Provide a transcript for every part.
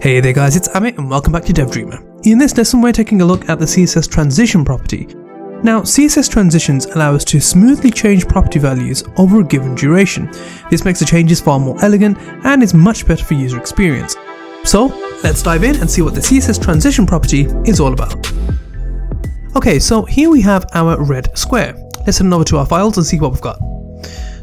Hey there guys, it's Amit and welcome back to DevDreamer. In this lesson we're taking a look at the CSS Transition property. Now CSS transitions allow us to smoothly change property values over a given duration. This makes the changes far more elegant and is much better for user experience. So let's dive in and see what the CSS Transition property is all about. Okay, so here we have our red square. Let's head over to our files and see what we've got.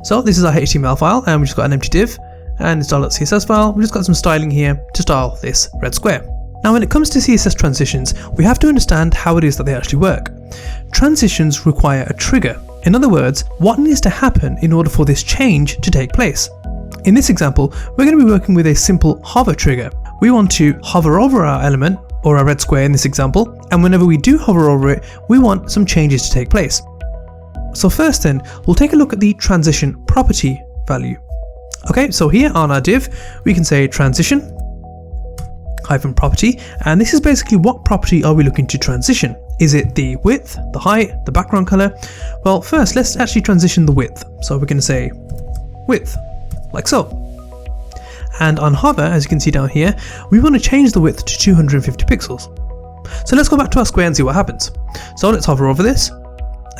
So this is our HTML file and we just got an empty div. And install.css file, we just got some styling here to style this red square. Now when it comes to CSS transitions, we have to understand how it is that they actually work. Transitions require a trigger. In other words, what needs to happen in order for this change to take place. In this example, we're going to be working with a simple hover trigger. We want to hover over our element, or our red square in this example, and whenever we do hover over it, we want some changes to take place. So first then, we'll take a look at the transition property value. Okay, so here on our div, we can say transition hyphen property, and this is basically what property are we looking to transition. Is it the width, the height, the background color? Well, first let's actually transition the width. So we're going to say width, like so. And on hover, as you can see down here, we want to change the width to 250 pixels. So let's go back to our square and see what happens. So let's hover over this,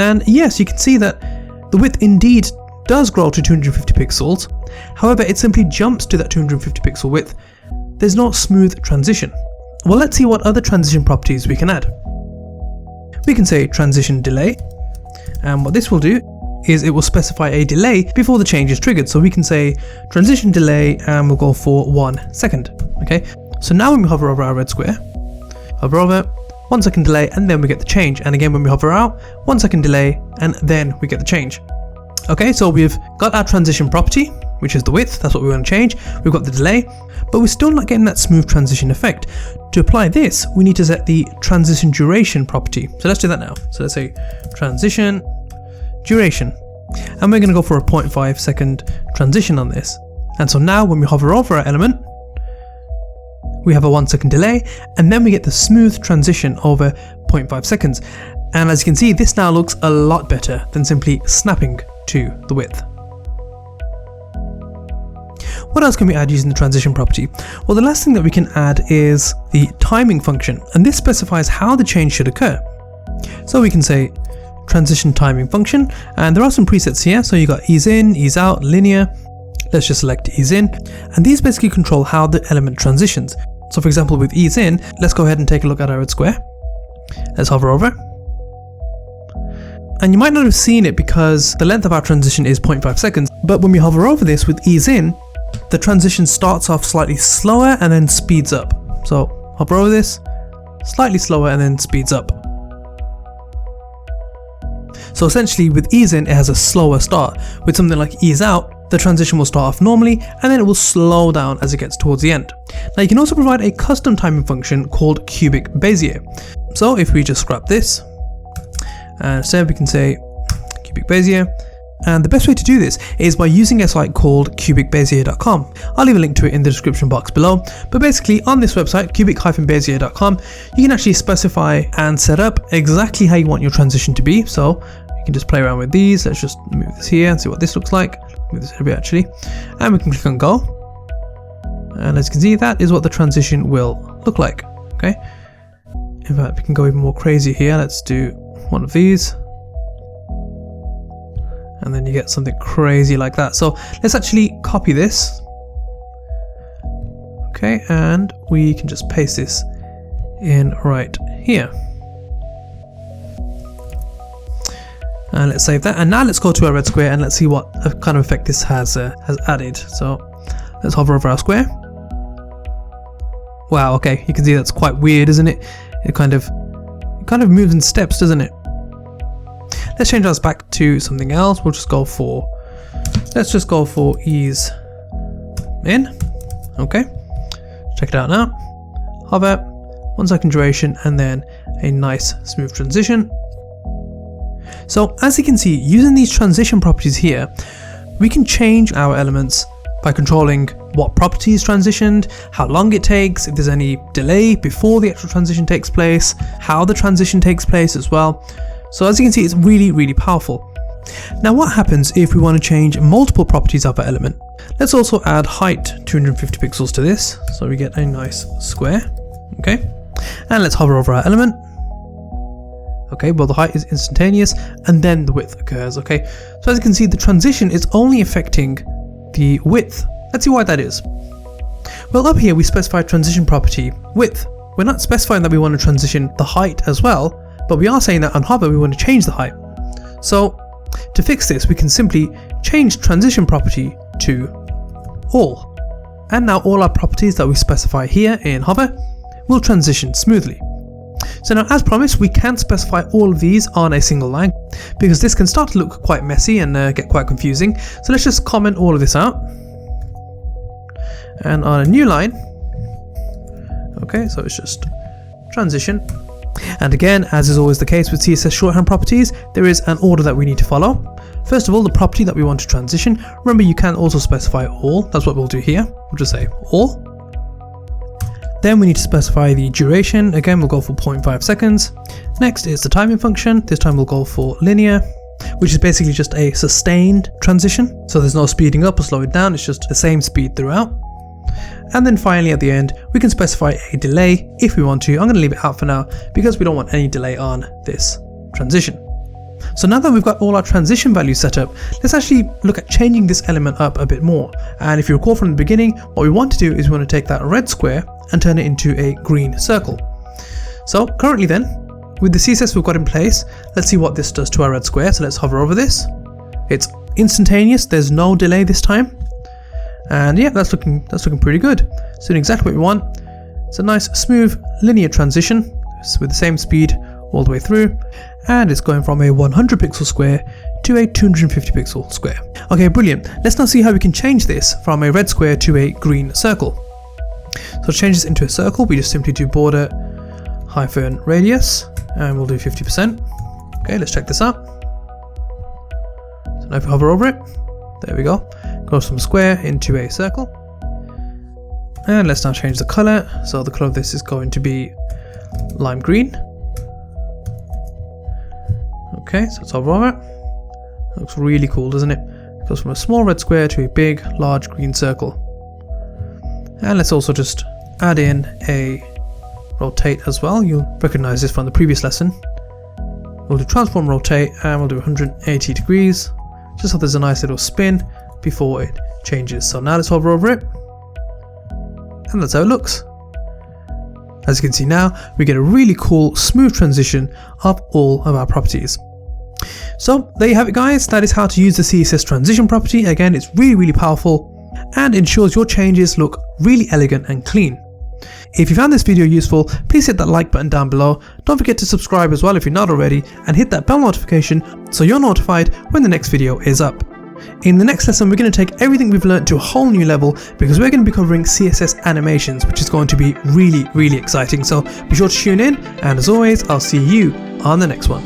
and yes, you can see that the width indeed does grow to 250 pixels. However, it simply jumps to that 250 pixel width. There's no smooth transition. Well, let's see what other transition properties we can add. We can say transition delay, and what this will do is it will specify a delay before the change is triggered. So we can say transition delay and we'll go for 1 second. Okay, so now when we hover over our red square, hover over, 1 second delay, and then we get the change. And again, when we hover out, 1 second delay, and then we get the change. Okay, so we've got our transition property, which is the width, that's what we want to change. We've got the delay, but we're still not getting that smooth transition effect. To apply this, we need to set the transition duration property. So let's do that now. So let's say transition duration, and we're going to go for a 0.5 second transition on this. And so now when we hover over our element, we have a 1 second delay, and then we get the smooth transition over 0.5 seconds. And as you can see, this now looks a lot better than simply snapping to the width. What else can we add using the transition property? Well, the last thing that we can add is the timing function, and this specifies how the change should occur. So we can say transition timing function, and there are some presets here. So you got ease in, ease out, linear. Let's just select ease in, and these basically control how the element transitions. So for example, with ease in, let's go ahead and take a look at our red square. Let's hover over. And you might not have seen it because the length of our transition is 0.5 seconds, but when we hover over this with ease in, the transition starts off slightly slower and then speeds up. So hover over this, slightly slower and then speeds up. So essentially with ease in, it has a slower start. With something like ease out, the transition will start off normally and then it will slow down as it gets towards the end. Now you can also provide a custom timing function called cubic Bezier. So if we just scrap this, and instead we can say cubic Bezier, and the best way to do this is by using a site called cubicbezier.com. I'll leave a link to it in the description box below, but basically on this website, cubic-bezier.com, you can actually specify and set up exactly how you want your transition to be. So you can just play around with these. Let's just move this here and see what this looks like. Move this a bit actually, and we can click on go, and as you can see, that is what the transition will look like. Okay, in fact we can go even more crazy here. Let's do one of these, and then you get something crazy like that. So let's actually copy this. Okay, and we can just paste this in right here. And let's save that. And now let's go to our red square and let's see what kind of effect this has added. So let's hover over our square. Wow, okay, you can see that's quite weird, isn't it? It kind of moves in steps, doesn't it? Let's change ours back to something else. Let's just go for ease in. Okay, check it out now. Hover, 1 second duration, and then a nice smooth transition. So as you can see, using these transition properties here, we can change our elements by controlling what property is transitioned, how long it takes, if there's any delay before the actual transition takes place, how the transition takes place as well. So as you can see, it's really, really powerful. Now what happens if we want to change multiple properties of our element? Let's also add height 250 pixels to this, so we get a nice square. Okay, and let's hover over our element. Okay, well the height is instantaneous and then the width occurs. Okay, so as you can see, the transition is only affecting the width. Let's see why that is. Well, up here we specify transition property width. We're not specifying that we want to transition the height as well, but we are saying that on hover we want to change the height. So to fix this, we can simply change transition property to all. And now all our properties that we specify here in hover will transition smoothly. So now, as promised, we can specify all of these on a single line, because this can start to look quite messy and get quite confusing. So let's just comment all of this out. And on a new line, okay, so it's just transition. And again, as is always the case with CSS shorthand properties, there is an order that we need to follow. First of all, the property that we want to transition. Remember, you can also specify all. That's what we'll do here. We'll just say all. Then we need to specify the duration. Again, we'll go for 0.5 seconds. Next is the timing function. This time we'll go for linear, which is basically just a sustained transition. So there's no speeding up or slowing down. It's just the same speed throughout. And then finally at the end, we can specify a delay if we want to. I'm going to leave it out for now because we don't want any delay on this transition. So now that we've got all our transition values set up, let's actually look at changing this element up a bit more. And if you recall from the beginning, what we want to do is we want to take that red square and turn it into a green circle. So currently then, with the CSS we've got in place, let's see what this does to our red square. So let's hover over this. It's instantaneous, there's no delay this time. And yeah, that's looking pretty good. It's doing exactly what we want. It's a nice smooth linear transition with the same speed all the way through, and it's going from a 100 pixel square to a 250 pixel square. Okay, brilliant. Let's now see how we can change this from a red square to a green circle. So to change this into a circle, we just simply do border hyphen radius, and we'll do 50%. Okay, let's check this out. So now if we hover over it, there we go. Goes from square into a circle. And let's now change the color. So the color of this is going to be lime green. Okay, so let's hover over it. Looks really cool, doesn't it? It goes from a small red square to a big, large green circle. And let's also just add in a rotate as well. You'll recognize this from the previous lesson. We'll do transform rotate and we'll do 180 degrees, just so there's a nice little spin before it changes. So now let's hover over it. And that's how it looks. As you can see now, we get a really cool, smooth transition of all of our properties. So there you have it, guys. That is how to use the CSS transition property. Again, it's really powerful and ensures your changes look really elegant and clean. If you found this video useful, please hit that like button down below. Don't forget to subscribe as well if you're not already, and hit that bell notification so you're notified when the next video is up. In the next lesson, we're going to take everything we've learned to a whole new level, because we're going to be covering CSS animations, which is going to be really exciting. So be sure to tune in, and as always, I'll see you on the next one.